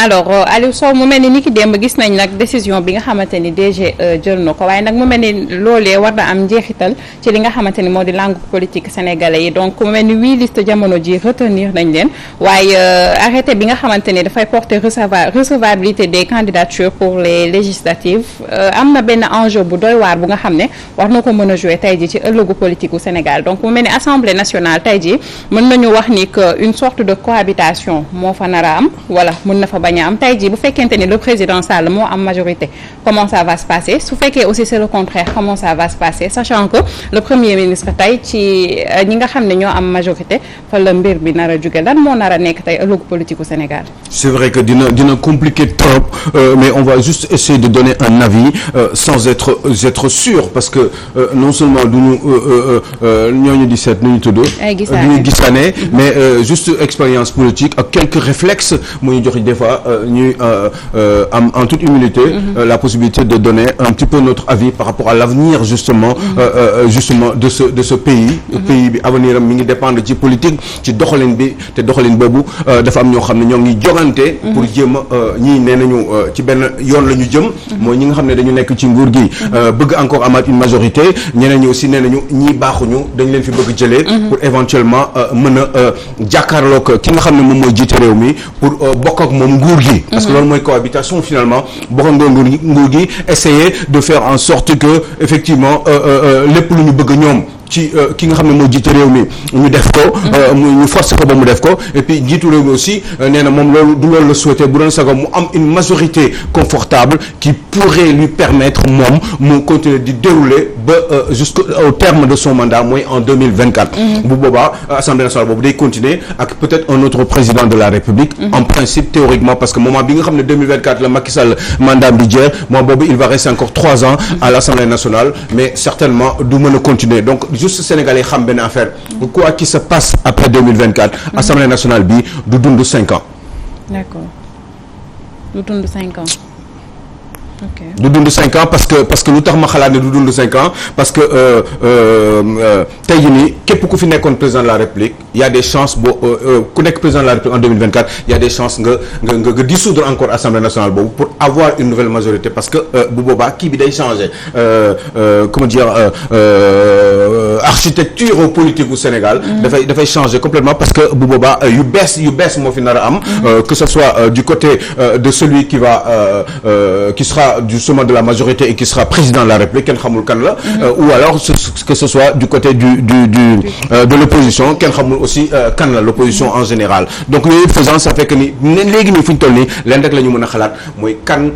alors Aliou Sow mu mel ni ki démb gis nañ nag décision bi nga xamante ni DG jël na ko waaye nag mu mel ni loolee war na am njeexital ci li nga xamante ni moo di langue politique sénégalais yi donc mu mel ni 8 listes jamono ji retenir nañ leen waaye arrêté bi nga xamante ni dafay porter recevabilité des candidatures pour les législatives am na benn enjeu bu doy waar bu nga xam ne war na ko mën a jouer tey ji ci ëllëgu politique u Sénégal donc mu mel ni assemblée nationale tey ji mën nañu wax ni que une sorte de cohabitation moo fa nar a am wala mën na fa bañ a am tey jii bu fekkente ni le président Sall moo am majorité comment ça va se passer su fekkee aussi c'est le contraire comment ça va se passer sachant que le premier ministre tey ci ñi nga xam ne ñoo am majorité fa la mbir bi nar a jóge lan moo nar a nekk tey ëllëgu politique au Sénégal. C'est vrai que dina compliqué trop mais on va juste essayer de donner un avis sans être sûr parce que non seulement duñu ñooñu di seet nu ñu tudd. ay duñu gisaane mais juste expérience politique ak quelques réflexes mu ñu jox des fois ñuy am en toute humilité la possibilité de donner un petit peu notre avis par rapport à l'avenir justement de ce pays bi avenir am mi ngi dépendre ci politique ci doxalin bi te doxalin boobu dafa am ñoo xam ne ñoo ngi jogante pour jéem a ñii nee nañu ci benn yoon la ñu jëm mooy ñi nga xam ne dañu nekk ci nguur gi bëgg encore amaat une majorité ñeneen ñi aussi nee nañu ñii baaxuñu dañ leen fi bëgg jëlee pour éventuellement mën a jàkkaarloog ki nga xam ne moom mooy jiite réew mi pour bokk ak moom nguur gi parce que loolu mooy cohabitation finalement bokk ak nguur gi essayer de faire en sorte que effectivement lépp lu ñu bëgg ñoom ci ki nga xam ne moo jiite réew mi ñu def ko ñu forcer ko ba mu def ko et puis jiitu réew mi aussi nee na moom loolu du loolu la souhaité bu doon sago mu am une majorité confortable qui pourrait lui permettre moom mu continuer di dérouler ba jusqu'au terme de son mandat mooy en 2024 bu boobaa assemblée nationale boobu day continuer ak peut-être un autre président de la République en principe théoriquement parce que moment bi nga xam ne 2024 la Macky Sall mandat bi jeex moom boobu il va rester encore 3 ans à l'Assemblée nationale mais certainement du mën a continuer donc juste Sénégalais xam benn affaire quoi qu'il se passe après 2024 Assemblée nationale bi du dund 5 ans. D'accord. Du dund 5 ans. Ok. du dund 5 ans parce que lu tax ma xalaat ne du dund 5 ans parce que tey jii nii képp ku fi nekkoon président de la République il y a des chances boo ku nekk président de la République en 2024 il y a des chances nga dissoudre encore Assemblée nationale boobu pour avoir une nouvelle majorité parce que bu boobaa kii bi day changer comment dire architecture politique au Sénégal. dafay changer complètement parce que bu boobaa yu bees moo fi nar a am. que ce soit du côté de celui qui sera justement de la majorité et qui sera président de la République kenn xamul kan la ou alors que ce soit du côté de l'opposition kenn xamul aussi kan la l'opposition en général donc yooyu faisant ça fait que ni léegi nii fu ñu toll nii leen rek la ñu mën a xalaat mooy kan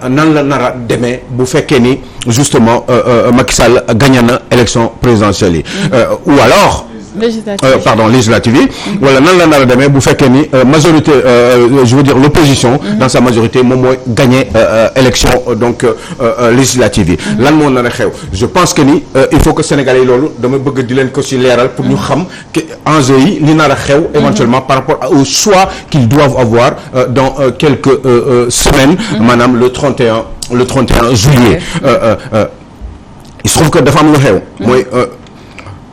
nan la nar a demee bu fekkee ni justement Macky Sall gagné na élection présidentielle yi ou alors législative yi wala nan la nar a demee bu fekkee ni majorité je veux dire l'opposition dans sa majorité moom mooy gagné élection donc législative yi lan moo nar a xew je pense que ni il faut que Sénégalais yi loolu dama bëgg di leen ko ci leeral pour ñu xam que enjeu yi li nar a xew éventuellement par rapport au choix qu'ils doivent avoir dans quelques semaines maanaam le 31 juillet il se trouve que dafa am lu xew mooy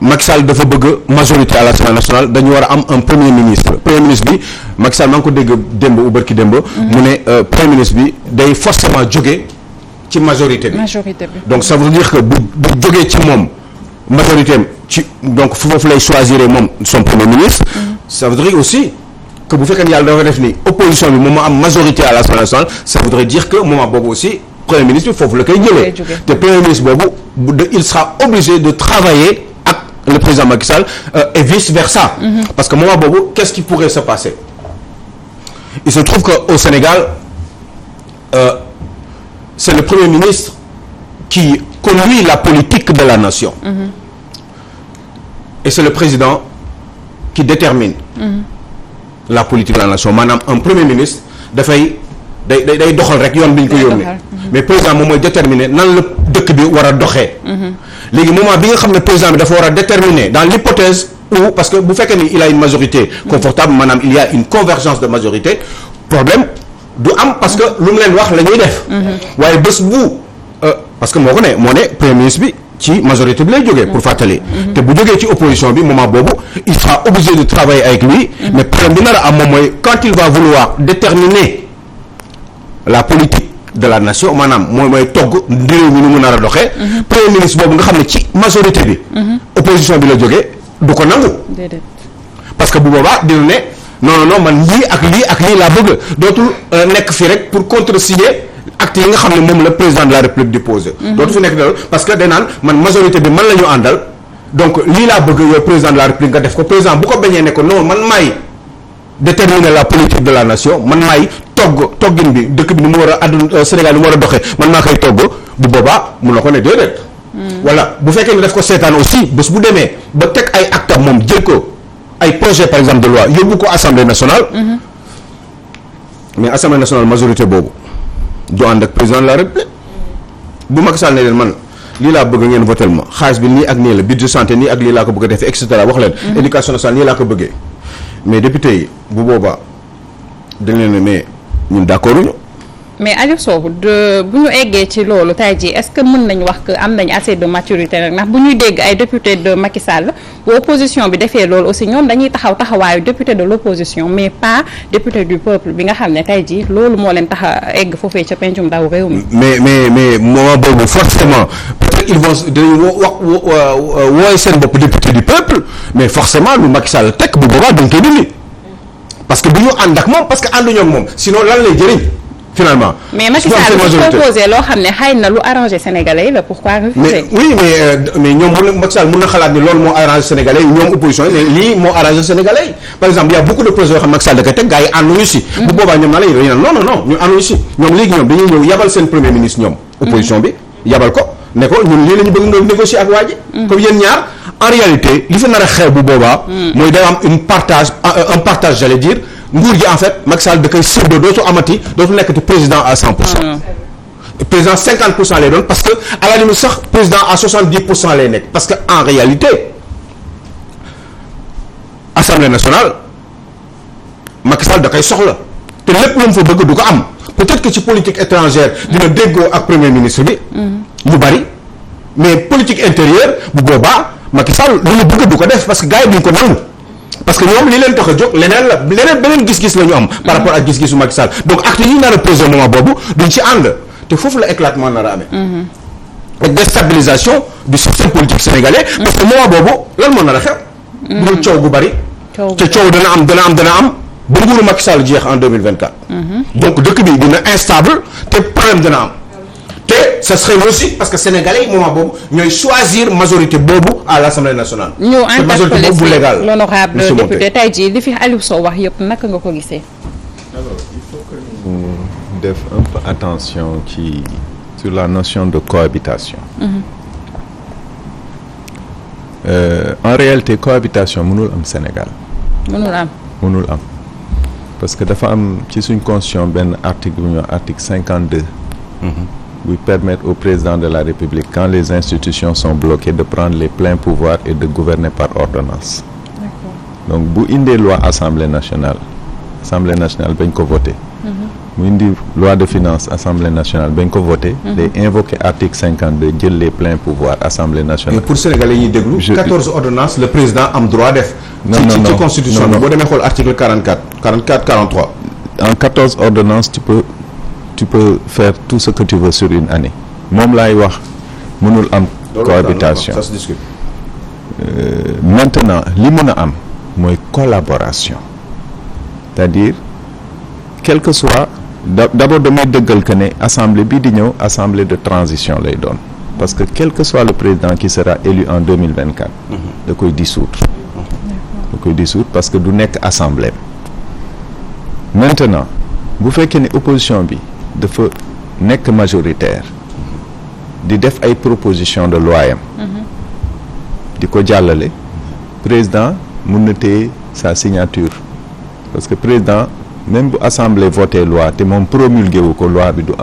Macky Sall dafa bëgg majorité à l'Assemblée nationale dañu war a am un premier ministre bi Macky Sall maa ngi ko dégg démb ou barki démb mu ne premier ministre bi day forcément jóge ci majorité bi donc ça veut dire que bu jógee ci moom majorité am ci donc foofu lay choisir moom son premier ministre ça voudrait aussi que bu fekkee ne yàlla dafa def ni opposition bi moom moo am majorité à l'Assemblée nationale ça voudrait dire que moment boobu aussi premier ministre bi foofu la koy jëlee te premier ministre boobu il sera obligé de travailler le président Macky Sall et vice versa parce que moment boobu qu'est-ce qui pourrait se passer il se trouve que au Sénégal c'est le premier ministre qui conduit la politique de la nation et c'est le président qui détermine la politique de la nation maanaam un premier ministre dafay day doxal rek yoon bi ñu ko yónnee mais président moom mooy déterminer nan la dëkk bi war a doxee léegi moment bi nga xam ne président bi dafa war a déterminer dans l'hypothèse où parce que bu fekkee ni il a une majorité confortable maanaam il y a une convergence de majorité problème du am parce que lu mu leen wax la ñuy def waaye bés bu parce que moo ne premier ministre bi ci majorité bi lay jógee pour fàttali te bu jógee ci opposition bi moment boobu il sera obligé de travailler avec lui mais problème bi nar a am moom mooy quand il va vouloir déterminer la politique de la nation maanaam mooy togg réew mi nu mu nar a doxee. premier ministre boobu nga xam ne ci majorité bi. opposition bi la jógee du ko nangu. parce que bu boobaa dina ne non man lii ak lii laa bëgg dootul nekk fii rek pour contresigner acte yi nga xam ne moom la président de la république di poser. dootul fi nekk dara parce que day naan man majorité bi man la ñu àndal donc lii laa bëgg yow président de la république nga def ko président bu ko bañee ne ko non man maay déterminer la politique de la nation man maay toggin bi dëkk bi ni mu war a àdduna Sénégal ni mu war a doxee man maa koy togg bu boobaa mun na ko ne déedéet. voilà bu fekkee ne daf ko seetaan aussi bés bu demee ba teg ay actes moom jël ko ay projet par exemple de loi yóbbu ko assemblée nationale. mais assemblée nationale majorité boobu du ànd ak président de la république bu Macky Sall ne leen man lii laa bëgg ngeen votel ma xaalis bi nii ak nii la budget santé nii ak lii laa ko bëgg a defee et cetera wax leen. éducation nationale nii laa ko bëggee mais député yi bu boobaa dañ leen ne mais ñun d'accord ñu. mais Aliou Sow bu ñu eggee ci loolu tey jii est-ce que mën nañ wax que am nañ assez de maturité nag ndax bu ñuy dégg ay député de Macky Sall bu opposition bi defee loolu aussi ñoom dañuy taxawaayu député de l'opposition mais pas député du peuple bi nga xam ne tey jii loolu moo leen tax a egg foofee ca pencum ndaw réew mi. mais moment boobu forcément peut-être ils vont dañuy wooy seen bopp député du peuple mais forcément lu Macky Sall teg bu boobaa dañ koy dindi parce que bu ñu ànd ak moom parce que ànduñoo ak moom sinon lan lay jëriñ. finalement mais Macky Sall bu proposé loo xam ne xëy na lu arrangé sénégalais yi la pourquoi refuser. mais ñoom Macky Sall mën na xalaat ni loolu moo arrangé sénégalais yi ñoom opposition yi ne lii moo arrangé sénégalais yi par exemple y a beaucoup de projets yoo xam ne Macky Sall da koy teg gars yi ànduñu si. bu boobaa ñoom naa la ñu naan non ñu ànduñu si ñoom léegi ñoom dañuy ñëw yabal seen premier ministre ñoom. opposition bi yabal ko ne ko ñun lii la ñu bëgg nga négocier ak waa ji. comme yéen ñaar en réalité li fi nar a xew bu boobaa. mooy day am un partage j'allais dire. nguur gi en fait Macky Sall da koy séddoo dootu amati dootu nekkati président à 100%. président 50% lay doon parce que à la limite sax président à 70% lay nekk parce que en réalité assemblée nationale Macky Sall da koy soxla te lépp lu mu fa bëgg du ko am peut-être que ci politique étrangère dina déggoo ak premier ministre bi. lu bari mais politique intérieure bu boobaa Macky Sall lu mu bëgg du ko def parce que gars yi duñ ko nangu. parce que ñoom li leen tax a jóg leneen beneen gis-gis la ñu am par rapport ak gis-gisu Macky Sall donc acte yi ñu nar a posé moment boobu duñ ci ànd te foofu la éclatement nar a amee ak déstabilisation du système politique sénégalais parce que moment boobu lan moo nar a xew bu dul coow gu bari te coow dana am ba nguuru Macky Sall jeex en 2024 donc dëkk bi dina instable te problème dina am te ça serait aussi parce que sénégalais yi moment boobu ñooy choisir majorité boobu à l'Assemblée nationale. ñu interpellé bu légal l'honorable député tey jii li fi Aliou Sow wax yëpp naka nga ko gisee. alors il faut que ñu def un peu attention sur la notion de cohabitation. En réalité cohabitation mënul am Sénégal. mënul am parce que dafa am ci suñ constitution benn article bu ñuy wax article 52. buy permettre au président de la République quand les institutions sont bloquées de prendre les pleins pouvoirs et de gouverner par ordonnance. Donc bu indee loi assemblée nationale bañ ko voté. mu indi loi de finances assemblée nationale bañ ko voté. day invoquer article 52 jël les pleins pouvoirs assemblée nationale. et pour Sénégalais yi ñuy déglu. 14 ordonnances le président am droit def. ci constitution bi boo demee xool article 43. en 14 ordonnances tu peux faire tout ce que tu veux sur une année moom laay wax mënul am cohabitation ça se discute. Maintenant li mën a am mooy collaboration c'est-à-dire quel que soit d'abord damay dëggal que ne assemblée bii di ñëw assemblée de transition lay doon parce que quel que soit le président qui sera élu en 2024 da koy dissoudre parce que du nekk assemblée maintenant bu fekkee ne opposition bi dafa nekk majoritaire di def ay proposition de loi yam di ko jàllale président mun na téye sa signature parce que président même bu assemblée voté loi te moom promulgué wu ko loi bi du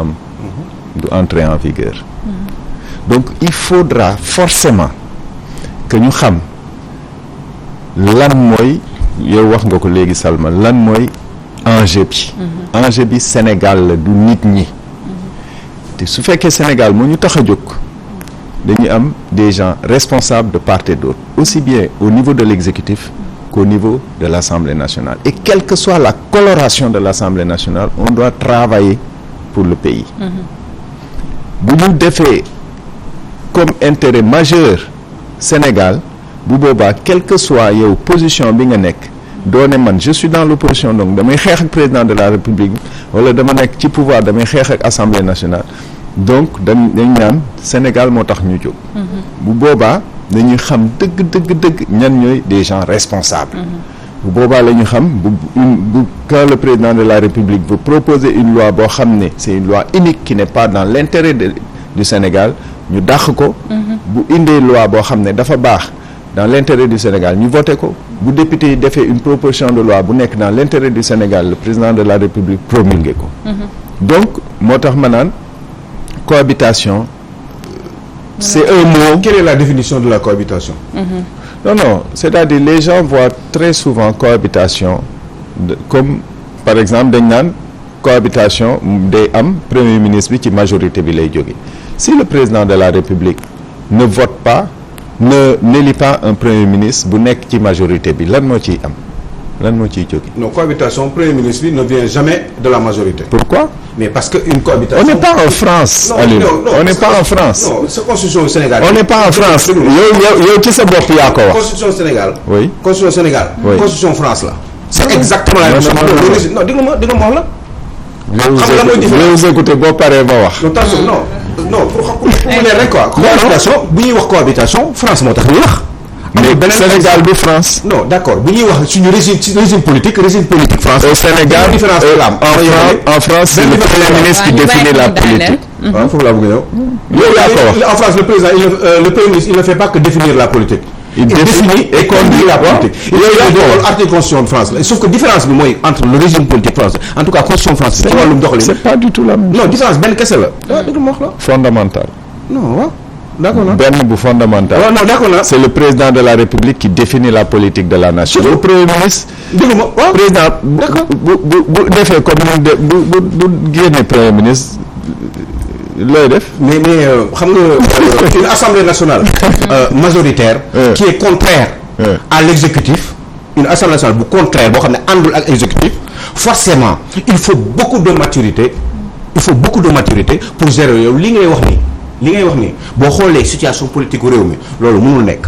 entrer en vigueur donc il faudra forcément que ñu xam lan mooy yow wax nga ko léegi Salma lan mooy enjeu bi Sénégal la du nit ñi te su fekkee Sénégal moo ñu tax a jóg dañuy am des gens responsables de part et d'autre aussi bien au niveau de l'exécutif qu'au niveau de l'Assemblée nationale et quelle que soit la coloration de l'Assemblée nationale on doit travailler pour le pays. bu ñu defee comme intérêt majeur Sénégal bu boobaa quel que soit yow position bi nga nekk doo ne man je suis dans l'opposition donc damay xeex ak président de la République wala dama nekk ci pouvoir damay xeex ak Assemblée nationale donc dañ ñaan Sénégal moo tax ñu jóg. bu boobaa dañuy xam dëgg ñan ñooy des gens responsables. bu boobaa la ñu xam quand le président de la République veut proposer une loi boo xam ne c'est une loi unique qui n'est pas dans l'intérêt du Sénégal ñu dàq ko. bu indee loi boo xam ne dafa baax dans l'intérêt du Sénégal ñu voté ko bu député yi defee une proposition de loi bu nekk dans l'intérêt du Sénégal le président de la République promulgué ko. donc moo tax ma naan cohabitation c'est un mot. Quelle est la définition de la cohabitation? Non, c'est-à-dire les gens voient très souvent cohabitation comme par exemple dañ naan cohabitation day am premier ministre bi ci majorité bi lay jóge si le président de la République ne vote pas n'élit pas un premier ministre bu nekk ci majorité bi lan moo ciy am lan moo ciy jóge. Non, cohabitation premier ministre bi ne vient jamais de la majorité. Pourquoi? Mais parce que une cohabitation. On n'est pas en France. On n'est pas en France. Non, c'est constitution du Sénégal. On n'est pas en France. yow ci sa bopp yaa ko wax. Constitution Sénégal. Oui. Constitution Sénégal. Oui. Constitution France la. C'est exactement la même chose. Non, dégg nga ma wax la. xam nga mooy différence. je vous écoute boo paree ba wax. non pour mu ne rek quoi. cohabitation bu ñuy wax cohabitation France moo tax ñuy wax. mais Sénégal du France. non d'accord bu ñuy wax suñu régime politique France. au Sénégal en France c'est le premier ministre qui définit la politique. waaw foofu laa bëgg a ñëw. yow yaa ko wax en France le président le premier ministre il ne fait pas que définir la politique. Il définit et conduit la politique. Yooyu article constitution de France la sauf que différence bi mooy entre le régime politique français en tout cas constitution française ci wàllum doxalin. c'est pas du tout la même chose. non différence benn kese la. dëgg ma wax la. fondamental. non waaw d'accord na. benn bu fondamental. waaw non d'accord na. c'est le président de la République qui définit la politique de la nation. le premier ministre. dëgg ma waaw président d'accord bu defee comme bu génne premier ministre. looy def mais xam nga une assemblée nationale majoritaire qui est contraire à l'exécutif une assemblée nationale bu contraire boo xam ne àndul ak exécutif forcément il faut beaucoup de maturité pour gérer yow li ngay wax ni boo xoolee situation politique u réew mi loolu mënul nekk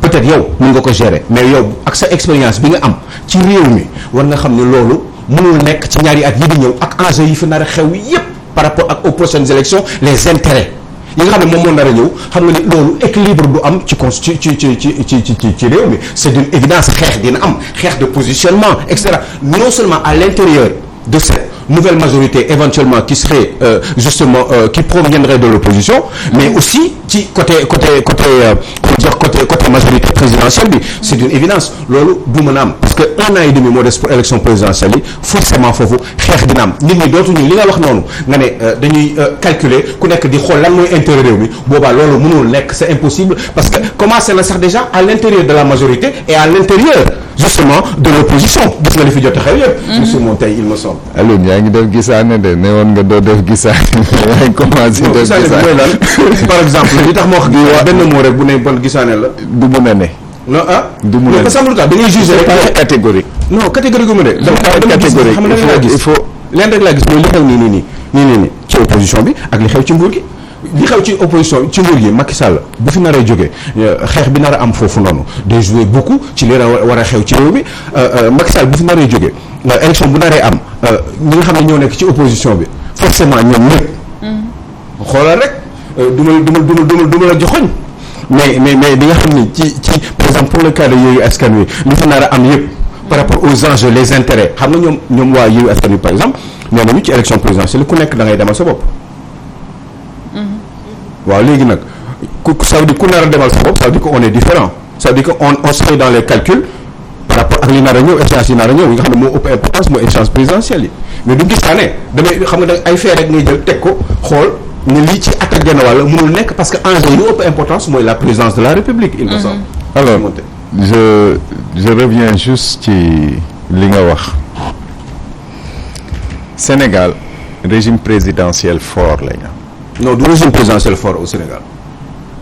peut-être yow mën nga ko gérer mais yow ak sa expérience bi nga am ci réew mi war nga xam ne loolu mënul nekk ci ñaari at yi di ñëw ak enjeux yi fi nar a xew yépp par rapport ak aux prochaines élections les intérêts yi nga xam ne moom moo nar a ñëw xam nga ni loolu équilibre du am ci réew mi c'est d'une évidence xeex dina am xeex de positionnement et cetera non seulement à l'intérieur de cette nouvelle majorité éventuellement qui serait justement qui proviendrait de l'opposition mais aussi ci côté majorité présidentielle bi c'est d'une évidence loolu du mën a am parce que un an et demi moo des pour élection présidentielle yi forcément foofu xeex dina am nit ñi dootuñu li nga wax noonu nga ne dañuy calculer ku nekk di xool lan mooy intérêt réew mi boobaa loolu mënul nekk c'est impossible parce que commencé na sax déjà à l'intérieur de la majorité et à l'intérieur justement de l'opposition gis nga li fi jot a xew yëpp monsieur Montey il me semble. Alioune yaa ngi def gisaane de ne woon nga doo def gisaane yaa ngi commencé def gisaane par exemple li tax ma wax benn mot rek bu ne bon gisaane la du mun a ne. non ah. du mun a ne parce que da ngay juger rek pas catégorique. non catégorique mu de. dama catégorique xam nga laa gis il faut leen rek laa gis mooy li xew nii ci opposition bi ak li xew ci nguur gi. li xew ci opposition ci nguur gi Macky Sall bu fi nar a jógee xeex bi nar a am foofu noonu day jouer beaucoup ci li war a xew ci réew mi Macky Sall bu fi nar a jógee élection bu naree am ñi nga xam ne ñoo nekk ci opposition bi forcément ñoom ñëpp. xoolal rek du ma la joxoñ mais bi nga xam ne ci par exemple pour le cas de Yewwi Askan Wi li fi nar a am yëpp par rapport aux enjeux les intérêts xam nga ñoom waa Yewwi Askan Wi par exemple nee nañu ci élection présidentielle ku nekk da ngay demal sa bopp. waaw léegi nag ça veut dire ku nar a demal sa bopp ça veut dire que on est différent ça veut dire que on serait dans les calculs par rapport ak li nar a ñëw échéance yi nar a ñëw yi nga xam ne moo ëpp importance mooy échéance présidentielle yi mais du gis naa ne damay xam nga da ay fee rek ngay jël teg ko xool ne lii ci at ak genn wàll mënul nekk parce que enjeu yi ëpp importance mooy la présidence de la République il me semble. alors je reviens juste ci li nga wax Sénégal régime présidentiel fort la ñu. non du régime présidentiel fort au Sénégal.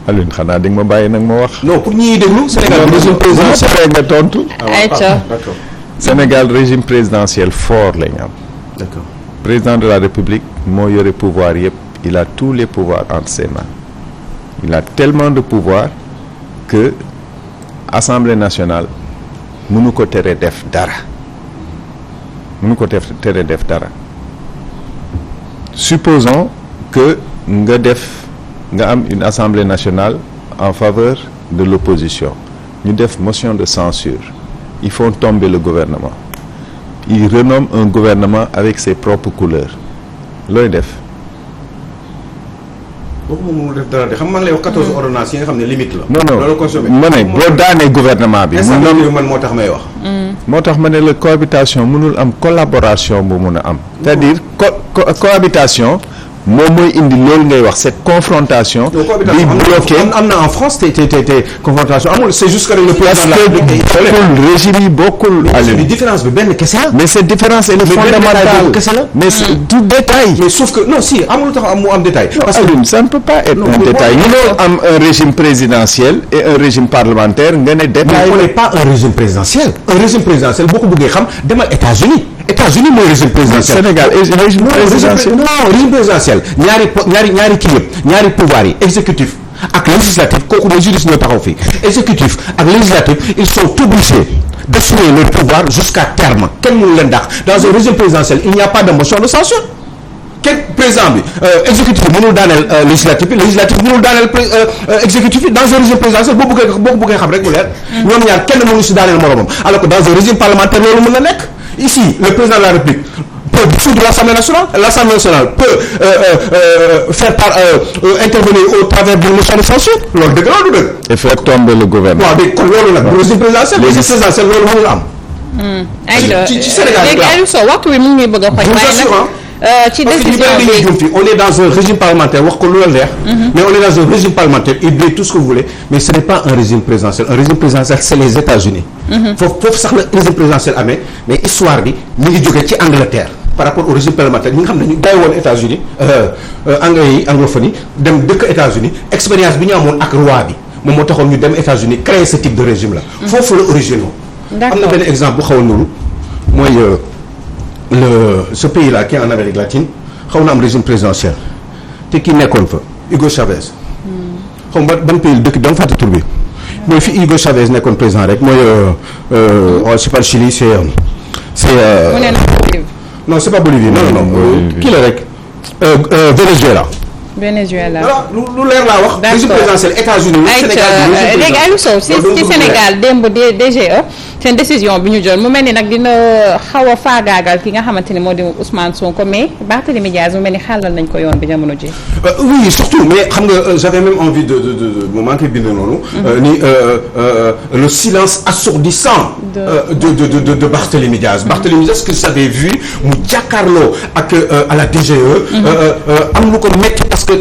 Alioune xanaa di nga ma bàyyi nag ma wax. non pour ñi déglu Sénégal régime présidentiel nga tontu. ayca d'accord. Sénégal régime présidentiel fort la ñu am. d'accord. président de la République moo yore pouvoir yëpp il a tous les pouvoirs entre ses mains il a tellement de pouvoir que Assemblée nationale mënu ko tere def dara supposons que nga am une Assemblée nationale en faveur de l'opposition ñu def motion de censure ils font tomber le gouvernement ils renomment un gouvernement avec ses propres couleurs looy def. boobu moom mënul def dara de xam man lay wax 14 ordonnances yi nga xam ne limite la. non loolu consommé ma ne boo daanee gouvernement bi. man moo tax may wax. moo tax ma ne la cohabitation mënul am collaboration bu mun a am. c'est-à-dire cohabitation moom mooy indi loolu ngay wax cette confrontation. bi bloqué am na en France te confrontation amul c'est juste que le président de la République bokkul régime yi bokkul. mais différence bi benn kese la. mais cette différence elle est fondamentale mais du détail. mais sauf que non si amul tax mu am détail. parce que ça ne peut pas être un détail. mënoo am un régime présidentiel et un régime parlementaire nga ne détail. mais on n'est pas un régime présidentiel. un régime présidentiel boo ko bëggee xam demal États-Unis mooy régime présidentiel. Sénégal régime présidentiel. non régime présidentiel ñaari kii yëpp ñaari pouvoir yi exécutif ak législatif kooku les juristes ñoo taxaw fii exécutif ak législatif ils sont obligés d'assumer leur pouvoir jusqu'à terme kenn mënu leen dàq dans un régime présidentiel il n'y a pas de motion de censure kenn président bi exécutif bi mënul daaneel législatif bi mënul daaneel exécutif bi dans un régime présidentiel boo bëggee xam rek mu leer ñoom ñaar kenn mënu si daaneel moromam alors que dans un régime parlementaire loolu mën na nekk. Ici, le président de la République peut dissoudre l'Assemblée nationale. L'Assemblée nationale peut intervenir au travers d'une motion de censure. loolu dëgg la du dëgg. et faire tomber le gouvernement. waaw dégg kon loolu nag. régime présidentiel loolu mënul am. ci Sénégal léegi Aliou Sow waxtu wi mu ngi bëgg a xoj. ci décision bi on est dans un régime parlementaire wax ko lu la neex. mais on est dans un régime parlementaire oubliez tout ce que vous voulez mais ce n'est pas un régime présidentiel c'est les États-Unis foofu sax la régime présidentiel amee mais histoire bi mi ngi jógee ci Angleterre par rapport au régime parlementaire ñi nga xam ne ñu day woon États-Unis anglais yi anglophonie dem dëkk États-Unis expérience bi ñu amoon ak roi bi moom moo taxoon ñu dem États-Unis créer ce type de régime là foofu la originaux am na benn exemple bu xaw a nuru mooy ce pays là qui est en Amérique latine xaw na am régime présidentiel te kii nekkoon fa Hugo Chavez xaw ma ban pays dëkk da nga fàtte tur bi mooy fi Hugo Chavez nekkoon président rek mooy c'est pas le Chili c'est non c'est pas Bolivie non kii la rek Venezuela voilà lu leer laa wax. régime présidentiel États-Unis Sénégal léegi Aliou Sow ci Sénégal démb DGE seen décision bi ñu jël mu mel ni nag dina xaw a faagaagal ki nga xamante ni moo di Ousmane Sonko mais Barthélémy Diaz mu mel ni xàllal nañ ko yoon bi jamono ji. oui surtout mais xam nga j'avais même envie de mu manqué bind noonu. ni le silence assourdissant. de Barthélémy Diaz. Barthélémy Diaz que j'avais vu mu jàkkaarloo ak à la DGE. am lu ko métti parce que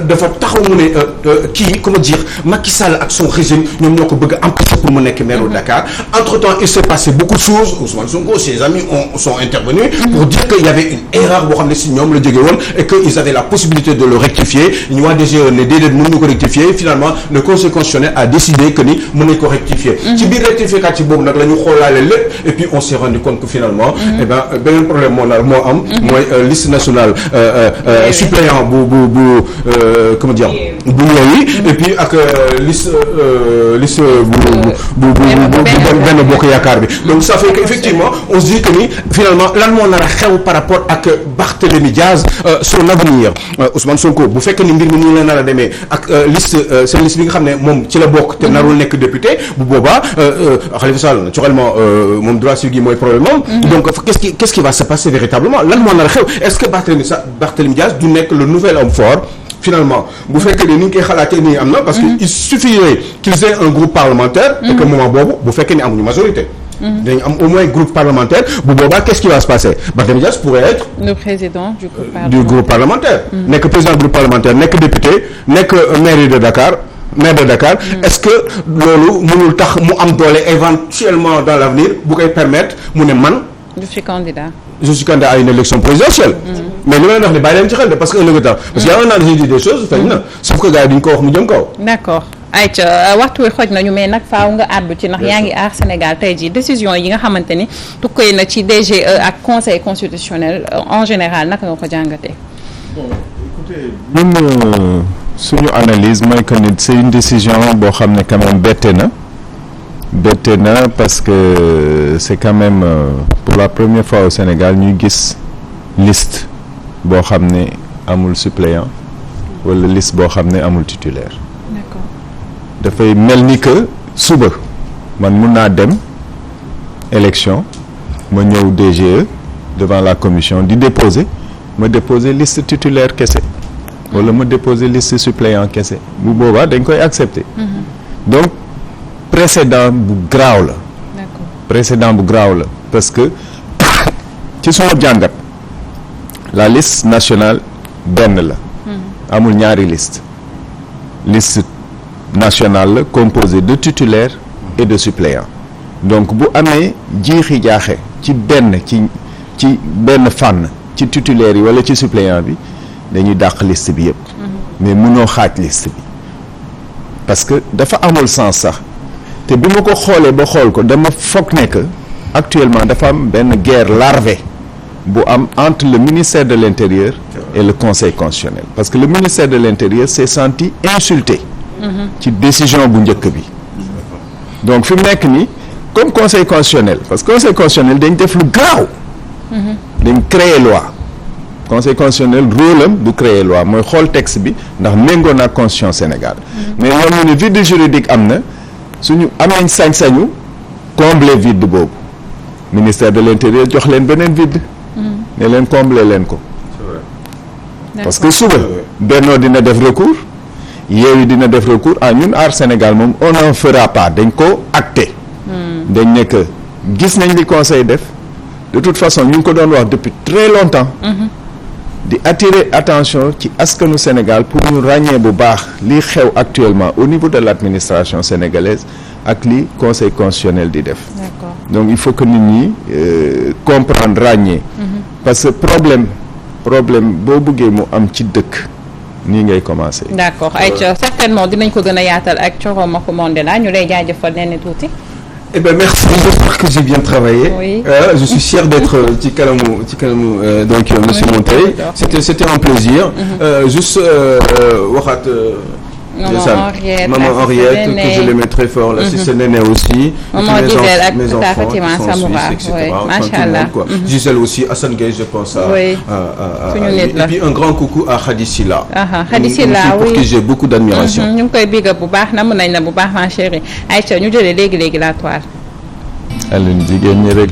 dafa taxaw mu ne kii comment dire Macky Sall ak son régime ñoom ñoo ko bëgg a empêcher pour mu nekk maire de Dakar entre-temps il s'est passé beaucoup de choses Ousmane Sonko ses amis sont intervenus pour dire qu'il y avait une erreur boo xam ne si ñoom la jóge woon et que ils avaient la possibilité de le rectifier ñu waa DGE ne déedéet mënuñu ko rectifier finalement le conseil constitutionnel a décidé que ni mën nañu ko rectifier ci biir rectificatif ci boobu nag la ñu xoolaale lépp et puis on s'est rendu compte que finalement eh ben beneen problème moo am mooy liste nationale suppléant bu comment dire bu Yewwi et puis ak liste bu benn bokk yaakaar bi donc ça fait que effectivement on se dit que ni finalement lan moo nar a xew par rapport ak Barthélémy Diaz son avenir Ousmane Sonko bu fekkee ni mbir mi ñu la nar a demee ak liste seen liste bi nga xam ne moom ci la bokk te narul nekk député bu boobaa Khalifa Sall naturellement moom droit civique gi mooy problème moom donc qu'est-ce qui va se passer véritablement lan moo nar a xew est-ce que Barthélémy Diaz du nekk le nouvel homme fort finalement bu fekkee ni ñu koy xalaatee nii am na parce que il suffirait qu'ils aient un groupe parlementaire et que moment boobu bu fekkee ni amuñu majorité dañu am au moins groupe parlementaire bu boobaa qu'est-ce qui va se passer Barthélémy Diaz pourrait être le président du groupe parlementaire nekk président du groupe parlementaire nekk député nekk maire de Dakar est-ce que loolu mënul tax mu am doole éventuellement dans l'avenir bu koy permettre mu ne man je suis candidat à une élection présidentielle mais li ma leen wax ne bàyyi leen ci xel de parce que ëllëg tax parce que y a un an j'ai dit des choses feeñ na sauf que gars yi duñ ko wax mu jëm kaw d'accord ayca waxtu wi xoj nañu mais nag faaw nga àddu ci ndax yaa ngi aar Sénégal tey jii décision yi nga xamante ni tukkee na ci DGE ak conseil constitutionnel en général naka nga ko jàngatee. bon écoutez ñun suñu analyse mooy que ni c'est une décision boo xam ne quand même bette na parce que c'est quand même pour la première fois au Sénégal ñuy gis liste boo xam ne amul suppléant wala liste boo xam ne amul titulaire. D'accord. dafay mel ni que suba man mun naa dem élection ma ñëw DGE devant la commission di déposer liste titulaire kese wala ma déposer liste suppléant kese bu boobaa dañ koy accepter. Donc précédent bu graaw la. D'accord. précédent bu graaw la parce que ci suma jàngat la liste nationale benn la. amul ñaari liste nationale la composée de titulaires et de suppléants donc bu amee jiixi jaaxe ci benn fànn ci titulaires yi wala ci suppléant bi dañuy dàq liste bi yëpp. mais mënoo xaaj liste bi parce que dafa amul sens sax te bi ma ko xoolee ba xool ko dama foog ne que actuellement dafa am benn guerre larvée bu am entre le ministère de l'Intérieur et le Conseil constitutionnel parce que le ministère de l'Intérieur s'est senti insulté ci décision bu njëkk bi donc fi mu nekk nii comme Conseil constitutionnel parce que Conseil constitutionnel dañ def lu gaaw dañ créer loi Conseil constitutionnel rôle am du créer loi mooy xool texte bi ndax méngoo na constitution Sénégal mais ñoom ñu ne vide juridique am na suñu am nañ sañ-sañu combler vide boobu ministère de l'Intérieur jox leen beneen vide ne leen combler leen ko parce que suba Benno dina def recours Yewwi dina def recours ñun aar Sénégal moom on n'en fera pas dañ ko acté dañ ne que gis nañ li conseil def de toute façon ñu ngi ko doon wax depuis très longtemps di attirer attention ci askanu Sénégal pour ñu ràññee bu baax li xew actuellement au niveau de l'administration sénégalaise ak li conseil constitutionnel di def. D'accord. Donc il faut que nit ñi comprendre ràññee parce que problème boo bëggee mu am ci dëkk nii ngay commencer. D'accord ayca certainement dinañ ko gën a yaatal ak Thioro Mandela ñu lay jaajëfal nee na tuuti. Eh ben merci, j'espère que j'ai bien travaillé. Oui. Je suis fier d'être ci kanamu donc monsieur Montey. C'était un plaisir. Juste waxaat Maman Henriette que je l'aimais très fort là, si c'est Néné aussi. Maman Gisèle ak mes Tata enfants Fatima qui sont en Samoura, Suisse, etc. oui, Enfin, macha tout le Allah. monde, quoi. Gisèle aussi, Assane Gueye, je pense à Oui. Suñu nit la. et puis un grand coucou à Khady Silla. Khady Silla, pour oui. qui j'ai beaucoup d'admiration. ñu ngi koy big up bu baax na mën nañ la bu baax ma chérie ayca ñu jëlee léegi la toile. Alioune jigéen ñi rek.